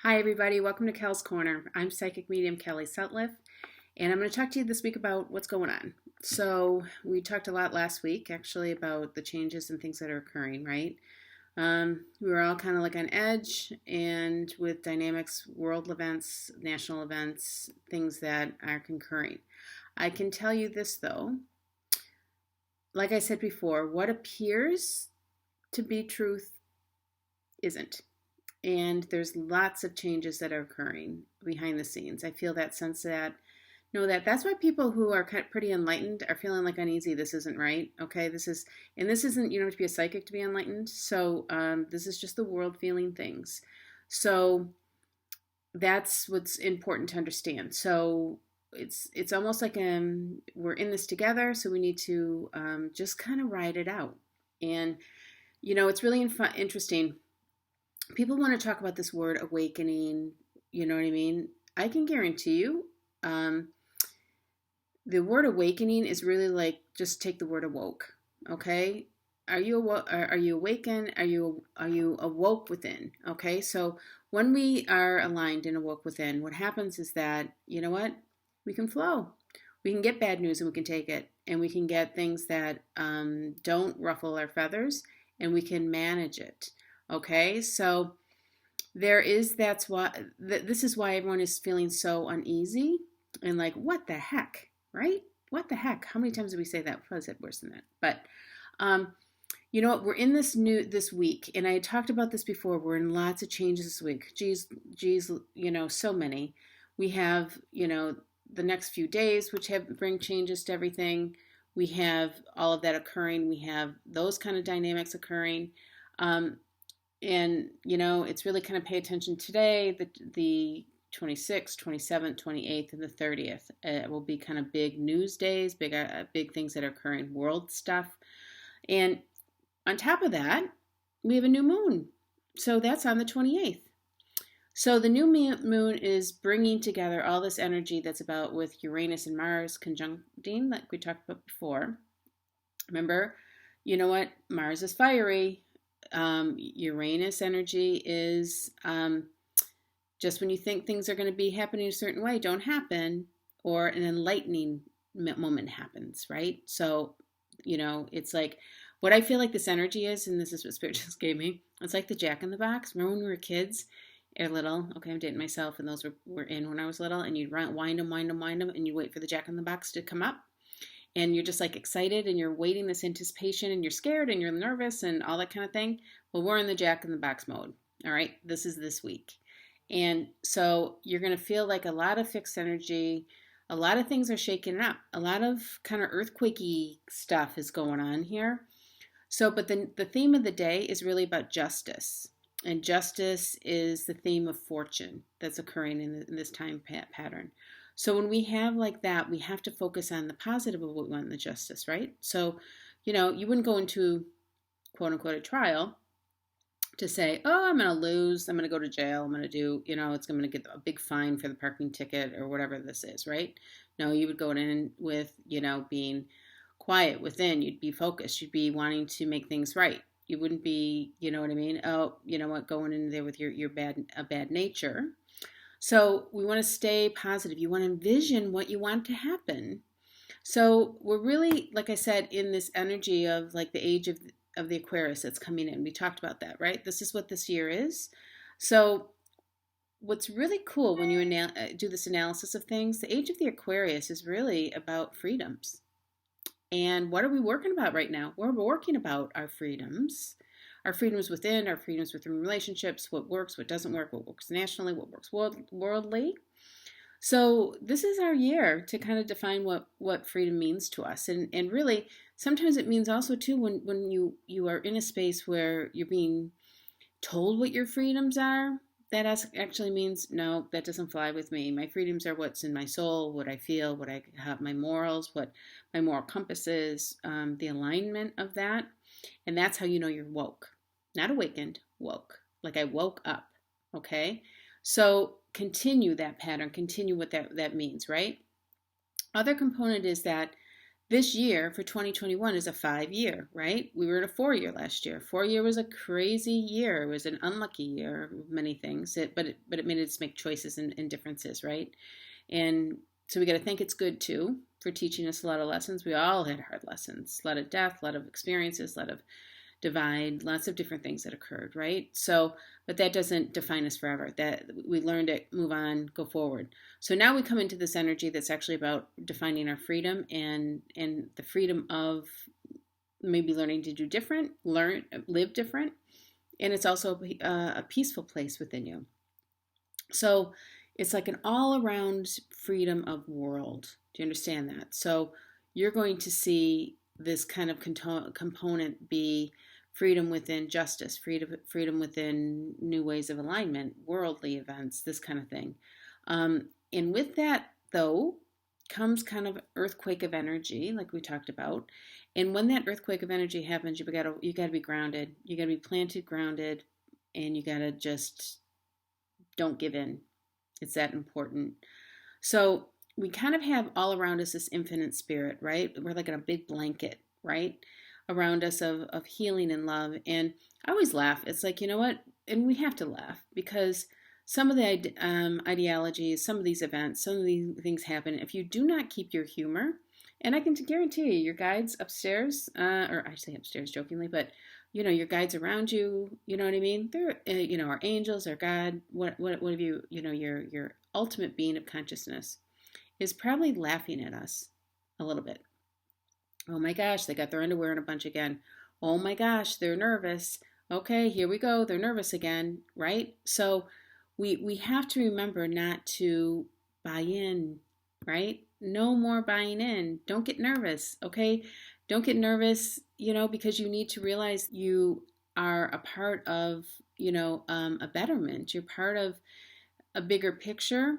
Hi, everybody. Welcome to Kelle's Corner. I'm psychic medium Kelle Sutliff, and I'm going to talk to you this week about what's going on. So, we talked a lot last week, actually, about the changes and things that are occurring, right? We were all kind of like on edge, and with dynamics, world events, national events, things that are concurring. I can tell you this, though. Like I said before, what appears to be truth isn't. And there's lots of changes that are occurring behind the scenes. I feel that sense that know that that's why people who are pretty enlightened are feeling like uneasy. This isn't right. Okay, this isn't, you don't have to be a psychic to be enlightened. So this is just the world feeling things. So that's what's important to understand. So it's almost like we're in this together. So we need to just kind of ride it out. And it's really interesting. People want to talk about this word awakening. You know what I mean? I can guarantee you, the word awakening is really like just take the word awoke. Okay, are you awakened? Are you awoke within? Okay, so when we are aligned and awoke within, what happens is that you know what, we can flow. We can get bad news and we can take it, and we can get things that don't ruffle our feathers, and we can manage it. Okay, so that's why this is why everyone is feeling so uneasy and like, what the heck, right? What the heck? How many times did we say that? Probably said worse than that. But you know what? We're in this week, and I talked about this before. We're in lots of changes this week. Geez, so many. We have the next few days, which bring changes to everything. We have all of that occurring. We have those kind of dynamics occurring. And, it's really kind of pay attention today, the 26th, 27th, 28th, and the 30th. Will be kind of big news days, big things that are occurring, world stuff. And on top of that, we have a new moon. So that's on the 28th. So the new moon is bringing together all this energy that's about with Uranus and Mars conjuncting, like we talked about before. Remember, you know what? Mars is fiery. Uranus energy is just when you think things are going to be happening a certain way, don't happen, or an enlightening moment happens, right? So, it's like what I feel like this energy is, and this is what Spirit just gave me. It's like the Jack in the Box. Remember when we were kids? Or little, okay, I'm dating myself, and those were in when I was little, and you'd wind them, and you wait for the Jack in the Box to come up. And you're just like excited and you're waiting this anticipation and you're scared and you're nervous and all that kind of thing. Well, we're in the Jack in the Box mode. All right. This is this week. And so you're going to feel like a lot of fixed energy. A lot of things are shaking up. A lot of kind of earthquakey stuff is going on here. So, but the theme of the day is really about justice. And justice is the theme of fortune that's occurring in this time pattern. So when we have like that, we have to focus on the positive of what we want in the justice, right? So, you wouldn't go into quote unquote a trial to say, oh, I'm going to lose, I'm going to go to jail, I'm going to do, it's going to get a big fine for the parking ticket or whatever this is, right? No, you would go in with, being quiet within, you'd be focused, you'd be wanting to make things right. You wouldn't be, you know what I mean? Oh, you know what, going in there with your bad nature. So we want to stay positive. You want to envision what you want to happen. So we're really, like I said, in this energy of like the age of the Aquarius that's coming in. We talked about that, right? This is what this year is. So what's really cool when you do this analysis of things, the age of the Aquarius is really about freedoms. And what are we working about right now? We're working about our freedoms. Our freedoms within relationships, what works, what doesn't work, what works nationally, what works worldly. So this is our year to kind of define what freedom means to us. And really, sometimes it means also, too, when you are in a space where you're being told what your freedoms are, that actually means, no, that doesn't fly with me. My freedoms are what's in my soul, what I feel, what I have, my morals, what my moral compass is, the alignment of that. And that's how you know you're woke. Not awakened, woke. Like I woke up, okay? So continue that pattern, continue what that means, right? Other component is that This year for 2021 is a 5-year, right? We were in a 4-year last year. 4-year was a crazy year. It was an unlucky year, many things. But it made us make choices and differences, right? And so we got to think it's good too for teaching us a lot of lessons. We all had hard lessons, a lot of death, a lot of experiences, a lot of divide, lots of different things that occurred, right? So, but that doesn't define us forever. That we learned it, move on, go forward. So now we come into this energy that's actually about defining our freedom and the freedom of maybe learning to do different, live different, and it's also a peaceful place within you. So it's like an all-around freedom of world. Do you understand that? So you're going to see this kind of component be freedom within justice, freedom within new ways of alignment, worldly events, this kind of thing. And with that, though, comes kind of earthquake of energy, like we talked about. And when that earthquake of energy happens, you got to be grounded. You got to be planted, grounded, and you got to just don't give in. It's that important. So we kind of have all around us this infinite spirit, right? We're like in a big blanket, right? Around us of healing and love. And I always laugh. It's like, you know what? And we have to laugh because some of the ideologies, some of these events, some of these things happen. If you do not keep your humor, and I can guarantee you, your guides upstairs, or I say upstairs jokingly, but you know, your guides around you, you know what I mean? They're, you know, our angels, our God, what have you, you know, your ultimate being of consciousness is probably laughing at us a little bit. Oh my gosh, they got their underwear in a bunch again. Oh my gosh, they're nervous. Okay, here we go. They're nervous again, right? So we have to remember not to buy in, right? No more buying in. Don't get nervous, okay? Don't get nervous, you know, because you need to realize you are a part of, you know, a betterment. You're part of a bigger picture.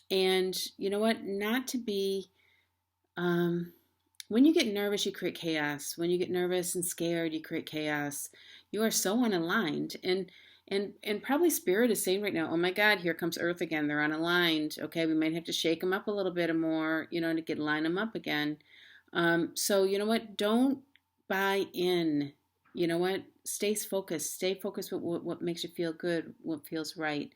And you know what? Not to be, when you get nervous, you create chaos. When you get nervous and scared, you create chaos. You are so unaligned. And probably spirit is saying right now, oh my God, here comes Earth again. They're unaligned. Okay, we might have to shake them up a little bit more, you know, to line them up again. So you know what? Don't buy in. You know what? Stay focused. Stay focused with what makes you feel good, what feels right.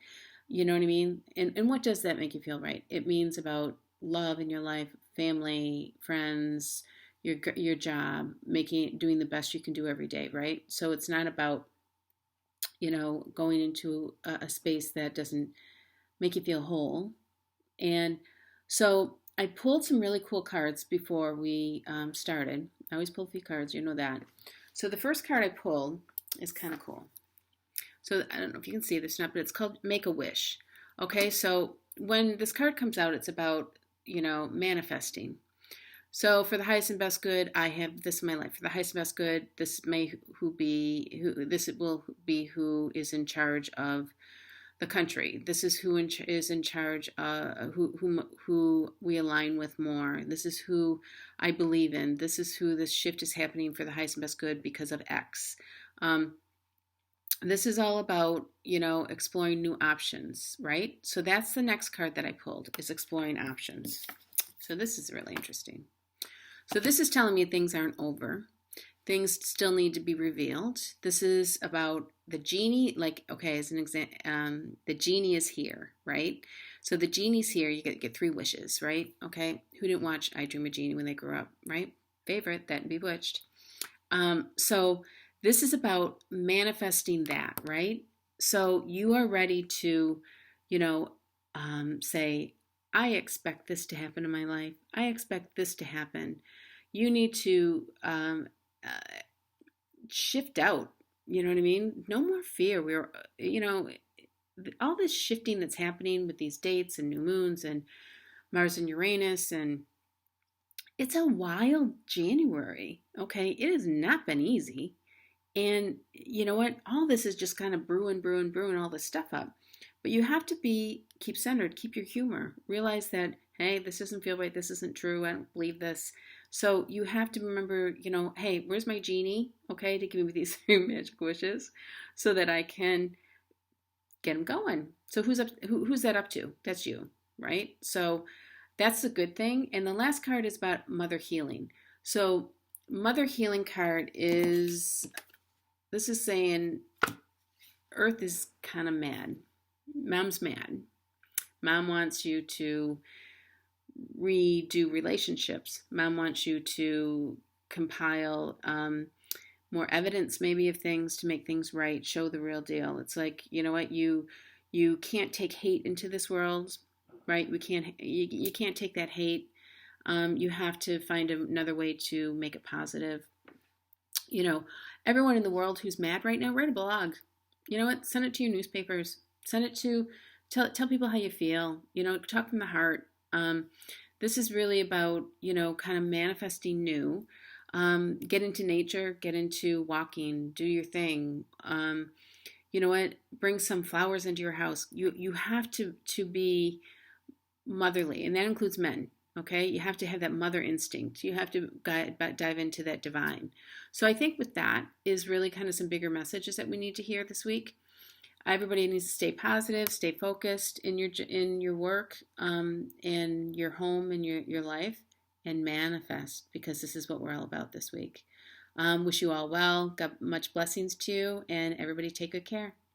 You know what I mean? And what does that make you feel right? It means about love in your life, family, friends, your job, doing the best you can do every day, right? So it's not about, you know, going into a space that doesn't make you feel whole. And so I pulled some really cool cards before we started. I always pull a few cards, you know that. So the first card I pulled is kind of cool. So I don't know if you can see this or not, but it's called Make a Wish. Okay, so when this card comes out, it's about, you know, manifesting. So for the highest and best good, I have this in my life. For the highest and best good, this will be who is in charge of the country. This is who is in charge, who we align with more. This is who I believe in. This is who this shift is happening for the highest and best good because of X. This is all about, you know, exploring new options, right? So that's the next card that I pulled, is exploring options. So this is really interesting. So this is telling me things aren't over. Things still need to be revealed. This is about the genie, like, okay, as an example, the genie is here, right? So the genie's here, you get 3 wishes, right? Okay, who didn't watch I Dream of Jeannie when they grew up, right? Favorite, that and Bewitched. So this is about manifesting that, right? So you are ready to, you know, say, I expect this to happen in my life. I expect this to happen. You need to shift out. You know what I mean? No more fear. We're, you know, all this shifting that's happening with these dates and new moons and Mars and Uranus, and it's a wild January. Okay, it has not been easy. And you know what? All this is just kind of brewing all this stuff up. But you have to keep centered, keep your humor. Realize that, hey, this doesn't feel right. This isn't true. I don't believe this. So you have to remember, you know, hey, where's my genie? Okay, to give me these 3 magic wishes so that I can get them going. So who's that up to? That's you, right? So that's a good thing. And the last card is about mother healing. So, Mother Healing card is this is saying Earth is kind of mad. Mom's mad. Mom wants you to redo relationships. Mom wants you to compile more evidence, maybe, of things to make things right, show the real deal. It's like, you know what, you can't take hate into this world, right? You can't take that hate. You have to find another way to make it positive. You know, everyone in the world who's mad right now, write a blog. You know what? Send it to your newspapers. Send it to tell people how you feel. You know, talk from the heart. This is really about, you know, kind of manifesting new. Get into nature. Get into walking. Do your thing. You know what? Bring some flowers into your house. You have to be motherly, and that includes men. Okay, you have to have that mother instinct. You have to dive into that divine. So I think with that is really kind of some bigger messages that we need to hear this week. Everybody needs to stay positive, stay focused in your work, in your home, in your life, and manifest, because this is what we're all about this week. Wish you all well. Got much blessings to you, and everybody take good care.